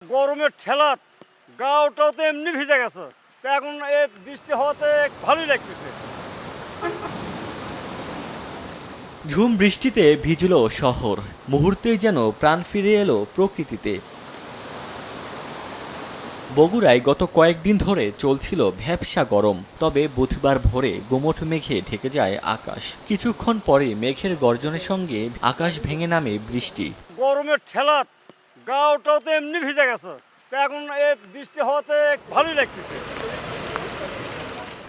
গরমের ঠেলাত গাওটাও তো এমনি ভিজে গেছে, তো এখন এই বৃষ্টি হওয়াতে ভালোই লাগতেছে। ঝুম বৃষ্টিতে ভিজল শহর, মুহূর্তেই যেন প্রাণ ফিরে এলো প্রকৃতিতে। বগুড়ায় গত কয়েকদিন ধরে চলছিল ভ্যাপসা গরম, তবে বুধবার ভোরে গুমোট মেঘে ঢেকে যায় আকাশ। কিছুক্ষণ পরে মেঘের গর্জনের সঙ্গে আকাশ ভেঙে নামে বৃষ্টি। গরমের ঠেলাত গাওটাও তো এমনি ভিজে গেছে, তো এখন এই বৃষ্টি হওয়াতে ভালোই লাগতেছে।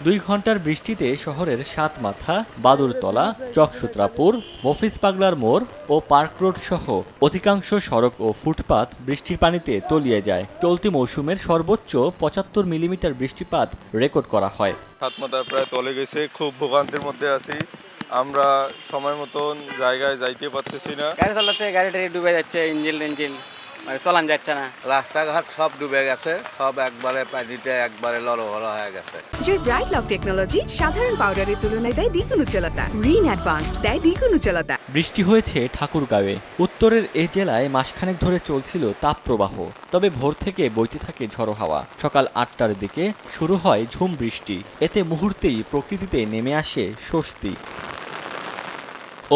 2 ঘন্টার বৃষ্টিতে শহরের সাতমাথা, বাদুরতলা, চকসূত্রাপুর, মফিজ পাগলার মোড় ও পার্ক রোড সহ অধিকাংশ সড়ক ও ফুটপাত বৃষ্টির পানিতে তলিয়ে যায়। চলতি মৌসুমের সর্বোচ্চ 75 মিলিমিটার বৃষ্টিপাত রেকর্ড করা হয়। সাতমাথা প্রায় তলে গেছে, খুব ভোগান্তির মধ্যে আছি আমরা। সময় মতন জায়গায় যাইতে পারতেছি না। গাড়ি চালাতে গাড়িটা ডুবে যাচ্ছে, ইঞ্জিন মানে চলান যাচ্ছে না। রাস্তাঘাট সব ডুবে গেছে, সব একবারে পানিতে একবারে লড়হড় হয়ে গেছে। যে ব্রাইট লক টেকনোলজি সাধারণ পাউডারের তুলনায় দেয় দ্বিগুণ উজ্জ্বলতা, রিন অ্যাডভান্সড দেয় দ্বিগুণ উজ্জ্বলতা। বৃষ্টি হয়েছে ঠাকুরগাঁওয়ে। উত্তরের এই জেলায় মাসখানেক ধরে চলছিল তাপপ্রবাহ, তবে ভোর থেকে বইতে থাকে ঝড়ো হাওয়া। সকাল 8টার দিকে শুরু হয় ঝুম বৃষ্টি, এতে মুহূর্তেই প্রকৃতিতে নেমে আসে স্বস্তি।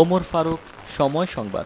ওমর ফারুক, সময় সংবাদ।